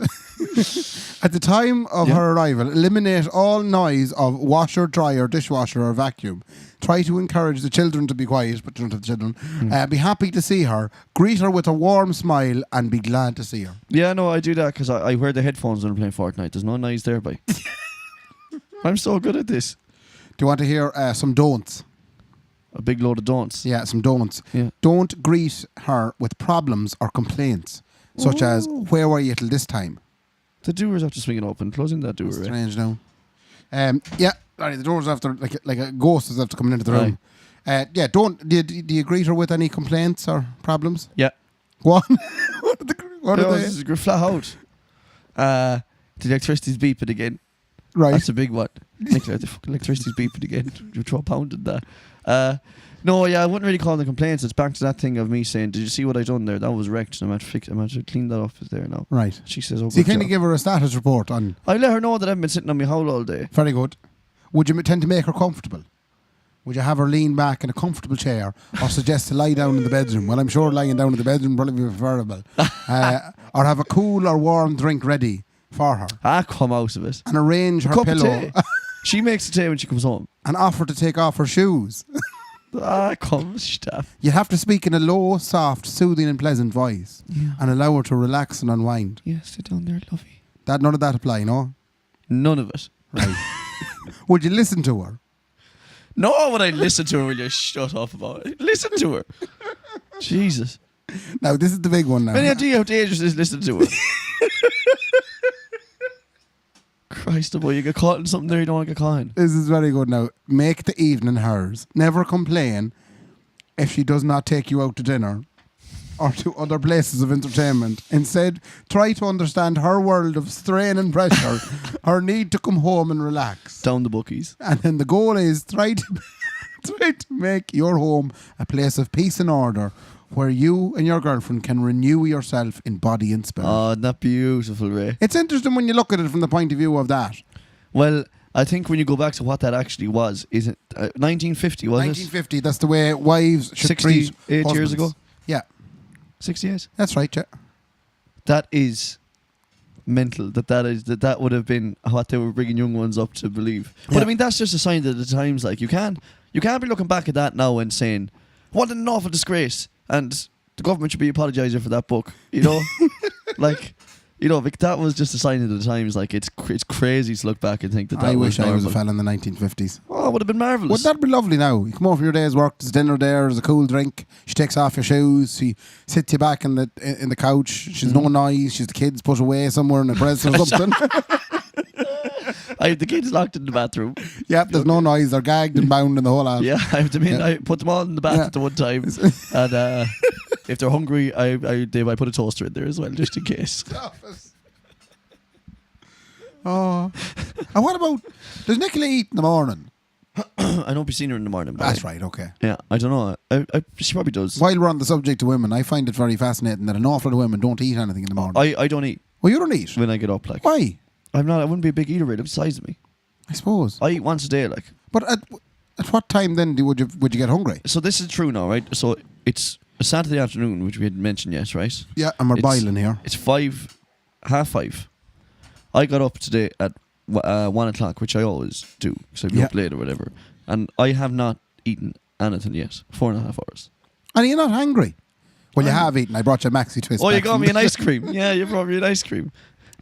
At the time of her arrival, eliminate all noise of washer, dryer, dishwasher or vacuum. Try to encourage the children to be quiet, but don't have the children. Be happy to see her. Greet her with a warm smile and be glad to see her. Yeah, no, I do that because I wear the headphones when I'm playing Fortnite. There's no noise there, by. I'm so good at this. Do you want to hear some don'ts? A big load of don'ts. Yeah, some don'ts. Yeah. Don't greet her with problems or complaints, such as, where were you till this time? The doors have to swing it open. Closing that door. Strange now. Yeah, the doors have to, like a ghost has to come into the room. Do you greet her with any complaints or problems? Yeah. What? what are they? It's flat out. The electricity's beeping again. Right. That's a big one. The fucking electricity's beeping again. You throw a pound in that. No, yeah, I wouldn't really call them complaints. It's back to that thing of me saying, "Did you see what I done there? That was wrecked. And I'm going to clean that up. It's there now." Right. She says, "Oh." So you kind of give her a status report on. I let her know that I've been sitting on my howl all day. Very good. Would you tend to make her comfortable? Would you have her lean back in a comfortable chair, or suggest to lie down in the bedroom? Well, I'm sure lying down in the bedroom would probably be preferable. Or have a cool or warm drink ready for her. Come out of it. And arrange her pillow. She makes the tea when she comes home. And offer to take off her shoes. Come, stop. You have to speak in a low, soft, soothing and pleasant voice. Yeah. And allow her to relax and unwind. Yeah, sit down there, lovey. None of that apply, no? None of it. Right. Would you listen to her? No, would I listen to her? Will you shut up about it? Listen to her. Jesus. Now, this is the big one now. Many idea how dangerous it is listening to her. Christ, boy, you get caught in something there you don't want to get caught in. This is very good now. Make the evening hers. Never complain if she does not take you out to dinner or to other places of entertainment. Instead, try to understand her world of strain and pressure, her need to come home and relax. Down the bookies. And then the goal is try to make your home a place of peace and order where you and your girlfriend can renew yourself in body and spirit. Oh, not beautiful, Ray. It's interesting when you look at it from the point of view of that. Well, I think when you go back to what that actually was, is it 1950, was 1950, that's the way wives should treat 68 husbands. years ago? Yeah. 68? That's right, yeah. That is mental. That would have been what they were bringing young ones up to believe. But I mean, that's just a sign of the times. Like, you can't be looking back at that now and saying, what an awful disgrace. And the government should be apologising for that book, you know? Like, that was just a sign of the times. Like, it's crazy to look back and think that I was wish normal. I was a fella in the 1950s. Oh, it would have been marvellous. Wouldn't that be lovely now? You come home from your day's work, there's dinner there, there's a cool drink, she takes off your shoes, she sits you back in the couch, she's no noise, she's the kids put away somewhere in a press or something. I have the kids locked in the bathroom. Yep, there's no noise, they're gagged and bound in the whole house. Yeah, I put them all in the bath at the one time. And if they're hungry, I put a toaster in there as well, just in case. Oh. And what about, does Nicola eat in the morning? I don't be seeing her in the morning. That's right, okay. Yeah, I don't know. She probably does. While we're on the subject of women, I find it very fascinating that an awful lot of women don't eat anything in the morning. I don't eat. Well, you don't eat? When I get up, like. Why? I wouldn't be a big eater, right? It's the size of me. I suppose. I eat once a day, like. But at what time then would you get hungry? So this is true now, right? So it's a Saturday afternoon, which we hadn't mentioned yet, right? Yeah, and we're boiling here. It's 5:30. I got up today at 1 o'clock, which I always do, because I'd be up late or whatever. And I have not eaten anything yet. 4.5 hours. And you're not hungry. Well, you have eaten. I brought you a maxi twist. Oh, you back got from me the- an ice cream. Yeah, you brought me an ice cream.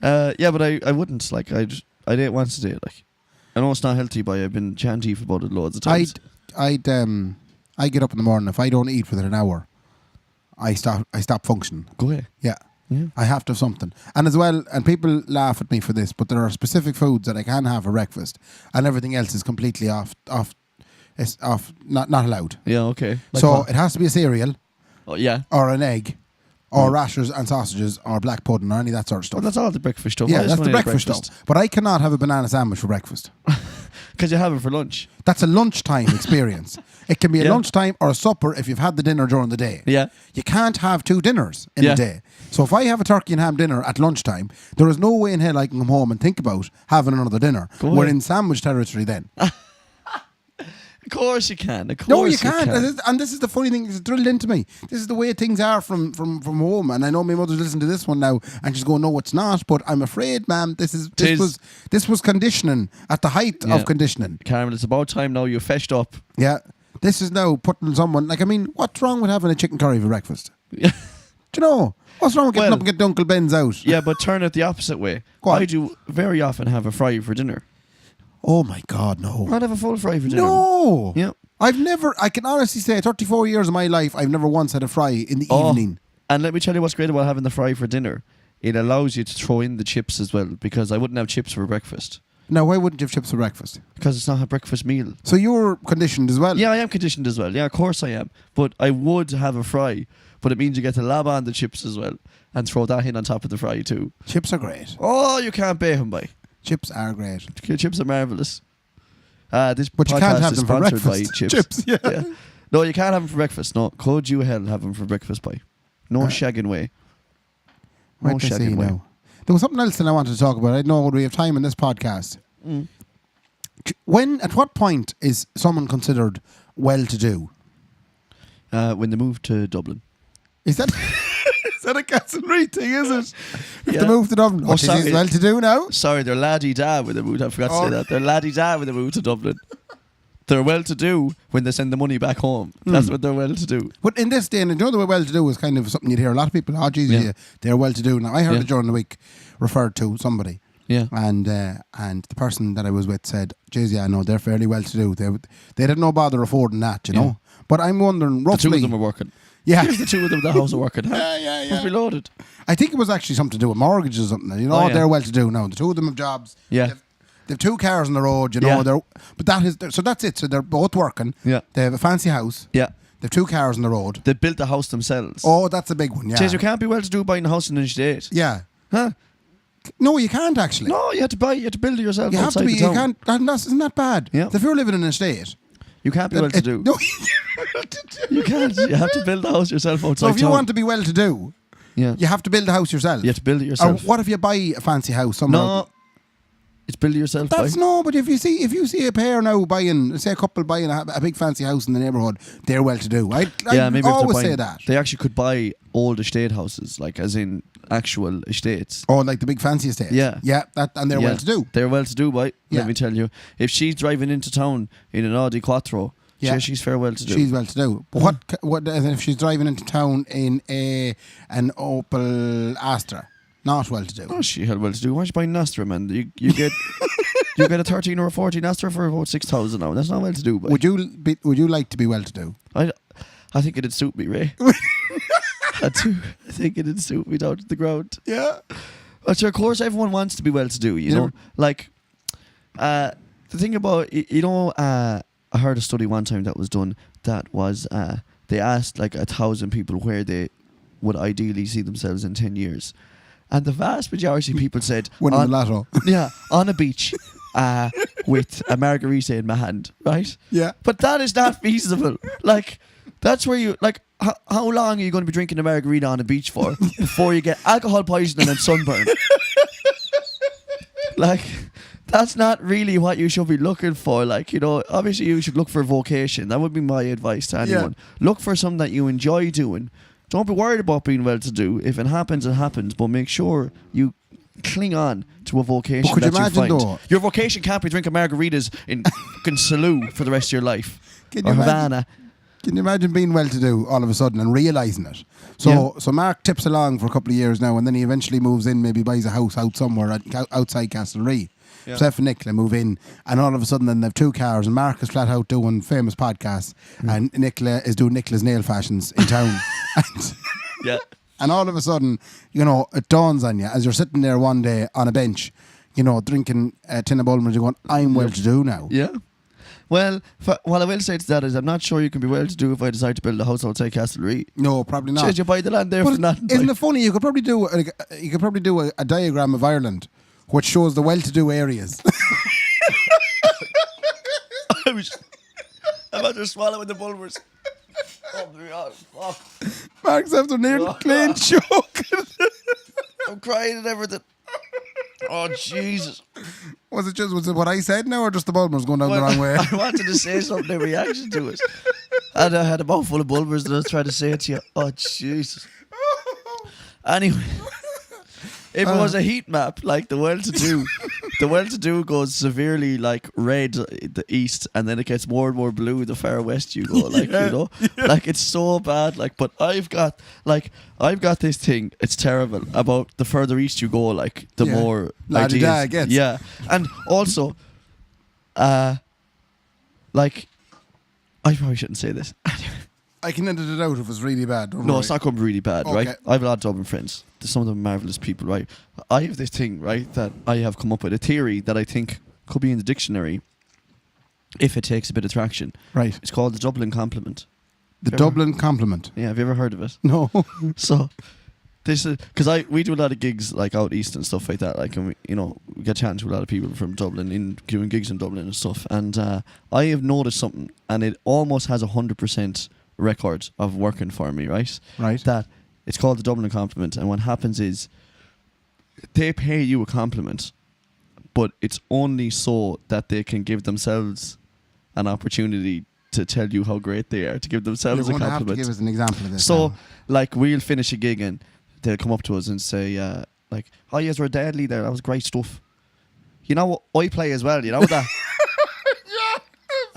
Yeah, but I wouldn't. Like, I'd eat once a day. Like, I know it's not healthy, but I've been chanty about it loads of times. I get up in the morning. If I don't eat within an hour, I stop functioning. Go ahead. Yeah. Yeah. I have to have something. And as well, and people laugh at me for this, but there are specific foods that I can have for breakfast, and everything else is completely off, not allowed. Yeah, okay. Like So what? it has to be a cereal, Oh, yeah. or an egg, or rashers and sausages, or black pudding, or any of that sort of stuff. Well, that's all the breakfast stuff. Yeah, that's the breakfast stuff. But I cannot have a banana sandwich for breakfast. Because you have it for lunch. That's a lunchtime experience. It can be a Yeah. lunchtime or a supper if you've had the dinner during the day. Yeah. You can't have two dinners in Yeah. a day. So if I have a turkey and ham dinner at lunchtime, there is no way in hell I can come home and think about having another dinner. Go We're ahead. in sandwich territory then. Of course you can. Of course No, you can't. can. And this is the funny thing. It's drilled into me. This is the way things are from home. And I know my mother's listening to this one now, and she's going, "No, it's not." But I'm afraid, ma'am, this was conditioning at the height Yeah. of conditioning. Carmen, it's about time now you fetched up. Yeah, this is now putting someone like. I mean, what's wrong with having a chicken curry for breakfast? Yeah. Do you know what's wrong with getting Well, up and getting Uncle Ben's out? Yeah, but turn it the opposite way. Go on. I do very often have a fry for dinner. Oh my God, no! I'd have a full fry for dinner. No. Yeah. I can honestly say, 34 years of my life, I've never once had a fry in the evening. And let me tell you what's great about having the fry for dinner. It allows you to throw in the chips as well, because I wouldn't have chips for breakfast. Now, why wouldn't you have chips for breakfast? Because it's not a breakfast meal. So you're conditioned as well? Yeah, I am conditioned as well. Yeah, of course I am. But I would have a fry. But it means you get to lob on the chips as well and throw that in on top of the fry too. Chips are great. Oh, you can't beat them by. Chips are great. Chips are marvellous. This But you podcast can't have is them for sponsored by breakfast. chips. Chips, yeah. No, you can't have them for breakfast. No, could you hell have them for breakfast by? No shagging way. No Wait to see shagging way. now. There was something else that I wanted to talk about. I don't know, would we have time in this podcast? At what point is someone considered well-to-do? When they moved to Dublin. Is that is that a Castlereagh thing, is it? If Yeah. they move to Dublin, what is sorry. well-to-do now? Sorry, they're laddie-da when they moved. I forgot to Oh. say that. They're laddie-da when they moved to Dublin. They're well-to-do when they send the money back home. That's what they're well-to-do. But in this day, and you know the way well-to-do is kind of something you'd hear a lot of people, oh, geez, Yeah. they're well-to-do. Now, I heard Yeah. it during the week referred to somebody. Yeah. And the person that I was with said, geez, yeah, no, they're fairly well-to-do. They had no bother affording that, you know. But I'm wondering, The two roughly... of them are working. Yeah. Here's the two of them in the house are working. Huh? Yeah. Must be loaded. I think it was actually something to do with mortgages or something. You know, Oh, yeah. they're well-to-do now. The two of them have jobs. Yeah. They've 2 cars on the road, you know. Yeah. But so that's it. So they're both working. Yeah. They have a fancy house. Yeah. They've 2 cars on the road. They built the house themselves. Oh, that's a big one, yeah. Jeez, you can't be well-to-do buying a house in an estate. Yeah. Huh? No, you can't actually. No, you have to build it yourself. You have to outside be. the You town. can't. Isn't that bad? Yeah. If you're living in an estate, You can't be well-to-do. No. You can't. You have to build the house yourself outside So if you town. want to be well-to-do, Yeah. you have to build a house yourself. You have to build it Or yourself. what if you buy a fancy house somewhere? No. It's build it yourself. That's boy. no, but if you see a pair now buying, say a couple buying a big fancy house in the neighbourhood, they're well to do. I Maybe if they're always buying- say that. They actually could buy old estate houses, like as in actual estates. Oh, like the big fancy estates. Yeah. And they're Yeah. well to do. They're well to do, boy. Yeah. Let me tell you. If she's driving into town in an Audi Quattro, Yeah. she's fair well to do. She's well to do. But what if she's driving into town in an Opel Astra? Not well to do. Oh, she had well to do. Why is she buying an Astra, man? You get you get a 13 or a 14 Astra for about 6,000 now. That's not well to do, boy. Would you like to be well to do? I think it'd suit me, Ray. I think it'd suit me down to the ground. Yeah. But sure, of course, everyone wants to be well to do, you know? Like, the thing about, I heard a study one time that was done that was, they asked like 1,000 people where they would ideally see themselves in 10 years. And the vast majority of people said, Winning the lotto. yeah, on a beach with a margarita in my hand, right? Yeah. But that is not feasible. Like, that's where you, like, how long are you going to be drinking a margarita on a beach for before you get alcohol poisoning and sunburn? Like, that's not really what you should be looking for. Like, you know, obviously you should look for a vocation. That would be my advice to anyone. Look for something that you enjoy doing. Don't be worried about being well-to-do. If it happens, it happens. But make sure you cling on to a vocation But could you that you imagine find. though- Your vocation can't be drinking margaritas in fucking Salou for the rest of your life. Can Or you imagine- Havana. Can you imagine being well-to-do all of a sudden and realising it? So Mark tips along for a couple of years now, and then he eventually moves in, maybe buys a house out somewhere outside Castlereagh. Yeah. Steph and Nicola move in, and all of a sudden then they have 2 cars, and Mark is flat out doing famous podcasts, and Nicola is doing Nicola's nail fashions in town. Yeah. And all of a sudden, it dawns on you as you're sitting there one day on a bench, drinking a tin of Bulmers, you're going, I'm well-to-do now. Yeah. Well, what I will say to that is I'm not sure you can be well-to-do if I decide to build a house outside Castlereagh. No, probably not. Should you buy the land there for nothing? Isn't it funny? You could probably do a diagram of Ireland which shows the well-to-do areas. I'm about to swallow the Bulmers. Oh my God, fuck. Mark's after nearly clean choke. I'm crying and everything. Oh, Jesus. Was it what I said now, or just the Bulmers going down the wrong way? I wanted to say something in reaction to it. And I had a mouth full of Bulmers and I was trying to say it to you. Oh, Jesus. Anyway, if it was a heat map, like the well-to-do goes severely like red the east, and then it gets more and more blue the far west you go. Like like it's so bad. Like, but I've got this thing. It's terrible about the further east you go. Like the more ideas it gets. Yeah, and also, like, I probably shouldn't say this. I can edit it out if it's really bad. No, it's not going to be really bad, Okay. right? I have a lot of Dublin friends. Some of them marvellous people, right? I have this thing, right, that I have come up with, a theory that I think could be in the dictionary if it takes a bit of traction. Right. It's called the Dublin compliment. The Dublin compliment. Yeah, have you ever heard of it? No. So, this is because we do a lot of gigs like out east and stuff like that. Like, and we get chatting to a lot of people from Dublin, doing gigs in Dublin and stuff. And I have noticed something, and it almost has 100% record of working for me, right? Right. That it's called the Dublin compliment, and what happens is they pay you a compliment, but it's only so that they can give themselves an opportunity to tell you how great they are, to give themselves a You're going compliment. to have to give us an example of this. So, now. like, we'll finish a gig and they'll come up to us and say, like, oh, yes, we're deadly there. That was great stuff. You know what? I play as well. You know that?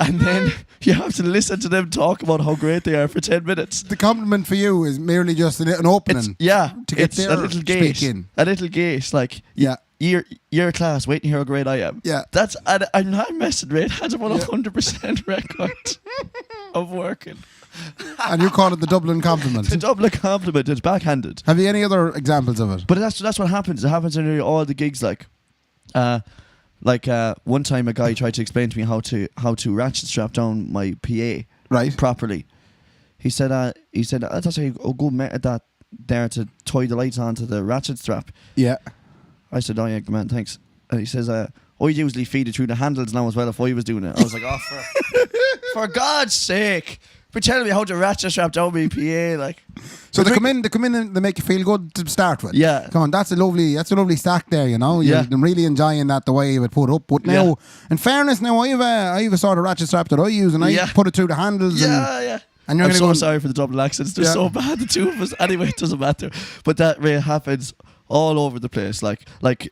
And then you have to listen to them talk about how great they are for 10 minutes. The compliment for you is merely just an opening. To get it's a little gate. speak in. A little gate, like, Yeah. Year class, wait to hear how great I am. Yeah. That's, I'm not messing with it. It has about 100% record of working. And you call it the Dublin compliment. The Dublin compliment, it's backhanded. Have you any other examples of it? But that's what happens. It happens in nearly all the gigs. Like one time a guy tried to explain to me how to ratchet strap down my PA Right. properly. He said that's how you go at that there to tie the lights onto the ratchet strap. Yeah. I said, oh yeah, good man, thanks. And he says, I usually feed it through the handles now as well if I was doing it. I was like, oh, for God's sake. But telling me how to ratchet strap down my PA, like. So they come in and they make you feel good to start with. Yeah. Come on, that's a lovely stack there, you know. Yeah. I'm really enjoying that the way you would put up. But now, in fairness, now I have a sort of ratchet strap that I use, and I put it through the handles. Yeah. And you're I'm gonna so go sorry for the double accents. They're so bad, the two of us. Anyway, it doesn't matter. But that really happens all over the place. Like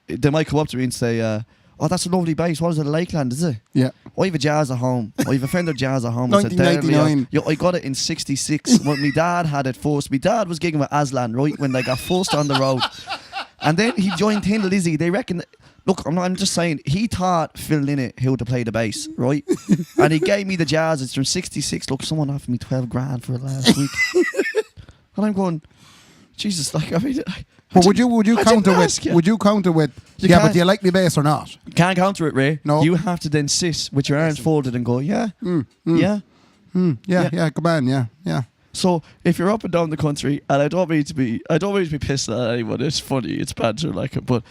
they might come up to me and say, oh, that's a lovely bass. What is it, a Lakeland, is it? Yeah. I have a Jazz at home. I have a Fender Jazz at home. 1999. I got it in 66 when my dad had it first. My dad was gigging with Aslan, right, when they got first on the road. And then he joined Tin Lizzy. They reckon... Look, I'm just saying, he taught Phil Linnett how to play the bass, right? And he gave me the Jazz. It's from 66. Look, someone offered me 12 grand for it last week. And I'm going, Jesus, like, I mean... But would you counter with? Yeah, but do you like me bass or not? Can't counter it, Ray. No. You have to then sit with your arms folded and go, yeah, yeah. Yeah, come on, yeah. So if you're up and down the country, and I don't mean to be pissed at anyone. It's funny, it's banter like it. But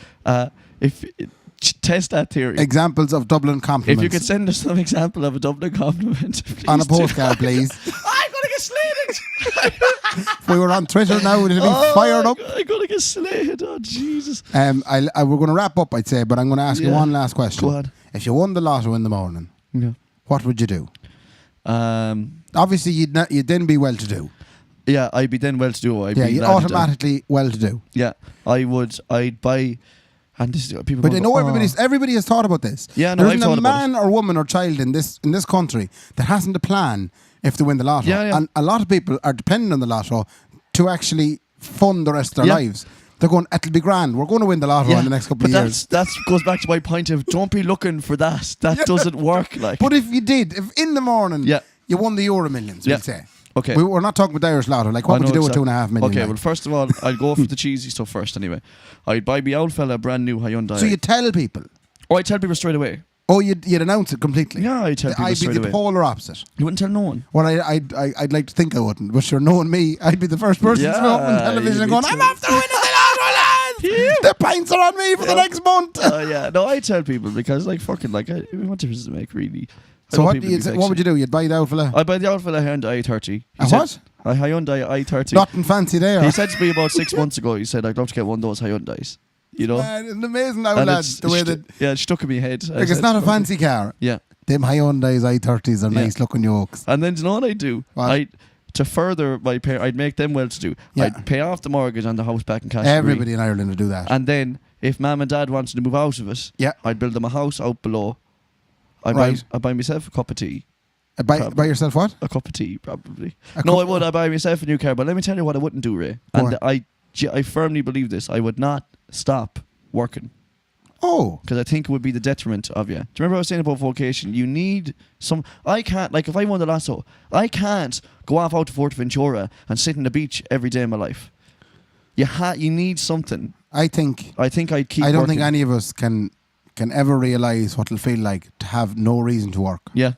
test that theory. Examples of Dublin compliments. If you could send us some example of a Dublin compliment, please on a postcard, please. I'm gonna get slated. If we were on Twitter now, it'd be fired up. I'm gonna get slated. Oh Jesus. We're going to wrap up, I'd say, but I'm going to ask you one last question. Go on. If you won the lotto in the morning, what would you do? Obviously, you'd then be well-to-do. Yeah, I'd be then well-to-do. You'd automatically well-to-do. Yeah, I would. I'd buy. And this is people. But I know everybody has thought about this. Yeah, no, there I've isn't thought a about man or woman or child in this country that hasn't a plan if they win the lotto. Yeah, yeah. And a lot of people are depending on the lotto to actually fund the rest of their Yeah. lives. They're going, it'll be grand. We're going to win the lotto in the next couple of years. But that goes back to my point of don't be looking for that. That doesn't work. Like, But if you did, if in the morning Yeah. you won the Euro Millions, we'll say. Okay. We're not talking about the Irish lotto. Like, what would you do with 2.5 million? Okay, like? well, first of all, I'll go for the cheesy stuff first anyway. I'd buy me old fella a brand new Hyundai. So you tell people. Oh, I tell people straight away. Oh, you'd announce it completely. Yeah, I tell people I'd straight be the away. polar opposite. You wouldn't tell no one. Well, I'd like to think I wouldn't, but sure, knowing me, I'd be the first person to be up on television and you'd going, be I'm too. after winning the lotto, lads! The pints are on me for the next month. Yeah, no, I tell people because like fucking like what difference does it make really? So what would you do? You'd buy the old fella? I buy the old fella Hyundai i30. A what? A Hyundai i30. Nothing fancy there. He said to me about 6 months ago. He said I'd love to get one of those Hyundais. You know, Man, it's amazing now, And lads. The way that it stuck in my head. like it's not a fancy car. Yeah, Them Hyundai's i30s are Yeah. nice looking yokes. and then do you know what I'd do? What? To further my pay, I'd make them well to do. Yeah. I'd pay off the mortgage on the house back in cash. Everybody in Ireland would do that. And then if mum and dad wanted to move out of it, Yeah. I'd build them a house out below. Right. I'd buy myself a cup of tea. Buy yourself what? A cup of tea, probably. A No, cup- I would. I'd buy myself a new car. But let me tell you what I wouldn't do, Ray. Go And I firmly believe this. I would not stop working Oh. because I think it would be the detriment of you. Do you remember I was saying about vocation? You need some. I can't, like, if I won the lotto, I can't go off out to Fuerteventura and sit on the beach every day of my life. You need something. I think I think I'd keep I don't working. think any of us can ever realise what it'll feel like to have no reason to work. Yeah.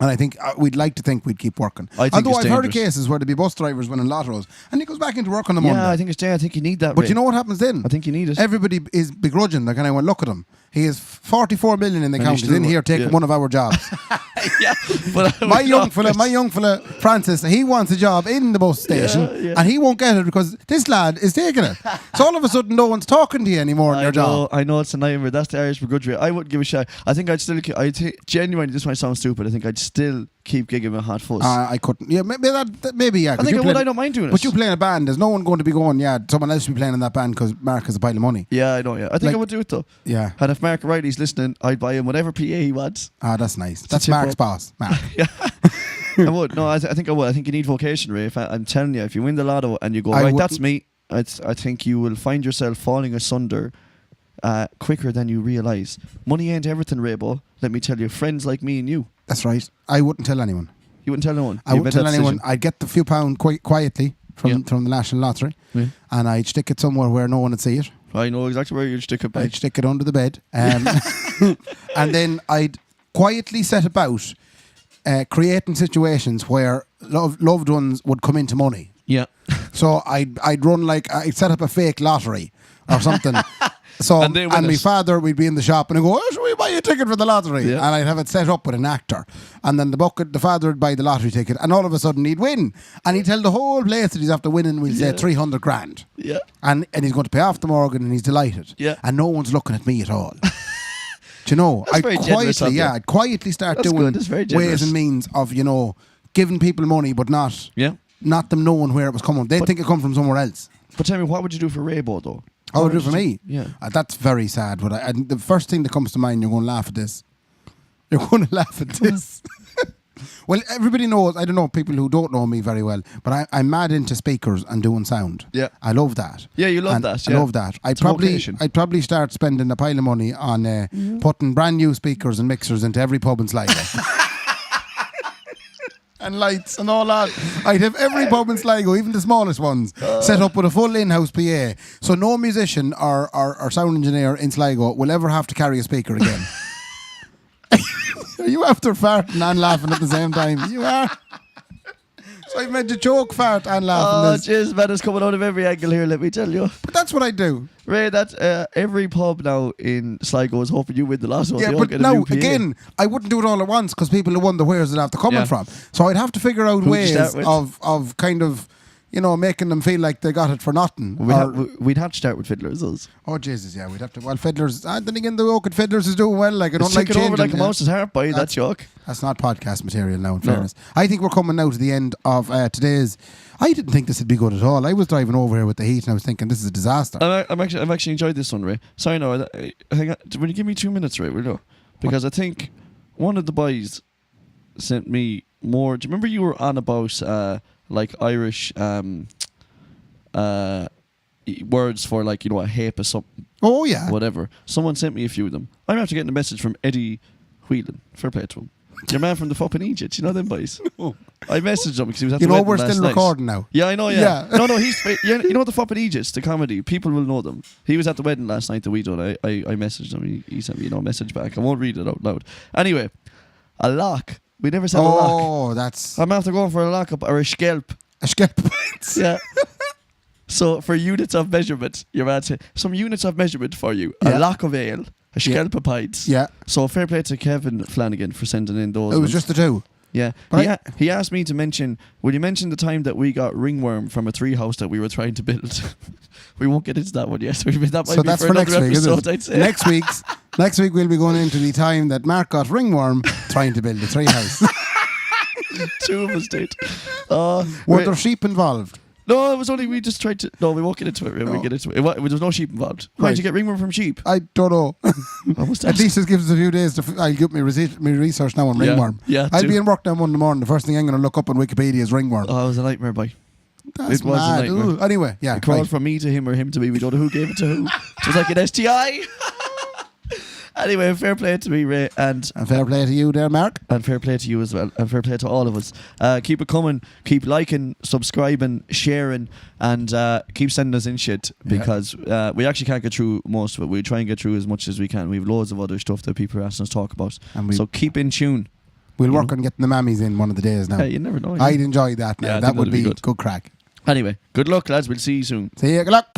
And I think we'd like to think we'd keep working. I think Although it's I've heard of dangerous. cases where there'd be bus drivers winning lottos and he goes back into work on the Monday. Yeah, I think it's there. I think you need that. But Ray. you know what happens then? I think you need it. Everybody is begrudging. They're kind of went, look at him. He is 44 million in the And account. he's He's in still here taking yeah. one of our jobs. yeah, but my young fella, Francis, he wants a job in the bus station yeah. and he won't get it because this lad is taking it. So all of a sudden, no one's talking to you anymore in your job. I know it's a nightmare. That's the Irish begrudge rate. I wouldn't give a shit. I think I'd still. Genuinely, this might sound stupid. I think I'd still keep gigging with Hot Fuzz. I couldn't. Yeah, maybe yeah. I think I would. I don't mind doing it. But you play in a band. There's no one going to be going, yeah, someone else should be playing in that band because Mark has a pile of money. Yeah, I know. Yeah, I think Like- I would do it though. Yeah. And if Mark Riley's listening, I'd buy him whatever PA he wants. Ah, that's nice. a That's tip Mark's up. boss, Mark. I would. No, I think I would. I think you need vocation, Ray. I'm telling you, if you win the lotto and you go, I right, that's wouldn't- me. I think you will find yourself falling asunder quicker than you realise. Money ain't everything, Raybo. Let me tell you, friends like me and you. That's right. I wouldn't tell anyone. You wouldn't tell no one. I You wouldn't made tell that anyone. decision. I'd get the few pound quietly from the National Lottery Yeah. and I'd stick it somewhere where no one would see it. I know exactly where you'd stick it by. I'd stick it under the bed. And then I'd quietly set about creating situations where loved ones would come into money. Yeah. So I'd run like I'd set up a fake lottery or something. So And they win my it. father, we'd be in the shop and he'd go, oh, should we buy a ticket for the lottery? Yeah. And I'd have it set up with an actor. And then the father would buy the lottery ticket and all of a sudden he'd win. And he'd tell the whole place that he's after winning, we'll say 300 grand. Yeah. And he's going to pay off the mortgage and he's delighted. Yeah. And no one's looking at me at all. Do you know? That's very generous of you. I'd quietly start That's doing good. That's very ways generous. and means of, giving people money but not them knowing where it was coming. They'd think it come from somewhere else. But tell me, what would you do for Raybo though? How would What it do for me? Yeah. That's very sad. But the first thing that comes to mind, you're going to laugh at this. You're going to laugh at this. Well, everybody knows, I don't know, people who don't know me very well, but I'm mad into speakers and doing sound. Yeah. I love that. Yeah, you love And that, I yeah. love that. It's a vocation. I'd probably start spending a pile of money on putting brand new speakers and mixers into every pub in Sligo. And lights and all that. I'd have every pub in Sligo, even the smallest ones, set up with a full in-house PA. So no musician or sound engineer in Sligo will ever have to carry a speaker again. Are you after farting and laughing at the same time? You are. So I've made you choke, fart and laugh. Oh, jeez, man, it's coming out of every angle here, let me tell you. But that's what I do. Ray, that's every pub now in Sligo is hoping you win the lotto. Yeah, They all but get a now, new PA. again, I wouldn't do it all at once because people will wonder where's it after coming Yeah. from. So I'd have to figure out Who'd you ways start with? of kind of, making them feel like they got it for nothing. We'd have to start with fiddlers, us. Oh, Jesus, yeah, we'd have to. Well, Fiddlers, then again, the Orchid Fiddlers is doing well. Like, I don't like Stick it over changing. like a mouse's heart, boy, that joke. That's not podcast material now, in fairness. I think we're coming now to the end of today's. I didn't think this would be good at all. I was driving over here with the heat and I was thinking this is a disaster. I've actually enjoyed this one, Ray. Sorry, no, hang on. Will you give me 2 minutes, Ray? Will you? Because I think one of the boys sent me more. Do you remember you were on about like Irish words for like, you know, a hape or something, Oh yeah. whatever? Someone sent me a few of them. I'm after getting a message from Eddie Whelan. Fair play to him. Your man from the fucking Egypt, you know them boys. I messaged him because he was at You the know wedding we're last still night. recording now. Yeah, I know. Yeah. Yeah. No, he's. You know the fucking Egypt, the comedy. People will know them. He was at the wedding last night that we done. I messaged him. He sent me a message back. I won't read it out loud. Anyway, a lock. We never said a lock. Oh, that's I'm after going for a lock up or a scalp. a scalp. Yeah. So for units of measurement, your man said some units of measurement for you. Yeah. A lock of ale, a scalp of pints. Yeah. So fair play to Kevin Flanagan for sending in those. It was ones. just the two. Yeah. But He asked me to mention, will you mention the time that we got ringworm from a tree house that we were trying to build? We won't get into that one yet. That might So be that's for for another next week, episode, isn't it? I'd say. Next week we'll be going into the time that Mark got ringworm trying to build a tree house. Two of us did. Were there sheep involved? No, it was only we just tried to. No, we won't get into it. We No. get into it. There was no sheep involved. Why Right. did you get ringworm from sheep? I don't know. I must At ask. least it gives us a few days to. I'll get my research now on Yeah. ringworm. Yeah, I'll do. be in work now Monday morning. The first thing I'm going to look up on Wikipedia is ringworm. Oh, it was a nightmare, boy. That's it was a mad. nightmare. Ooh. Anyway, yeah. It crawled right. from me to him or him to me. We don't know who gave it to who. It was like an STI. Anyway, fair play to me, Ray, and And fair play to you there, Mark. fair play to you as well, and fair play to all of us. Keep it coming, keep liking, subscribing, sharing, and keep sending us in shit because we actually can't get through most of it. We try and get through as much as we can. We have loads of other stuff that people are asking us to talk about. And So keep in tune. We'll you work know. on getting the mammies in one of the days now. Yeah, you never know. I'd enjoy that now. Yeah, I that think would that'd be be good. good crack. Anyway, good luck, lads. We'll see you soon. See you. Good luck.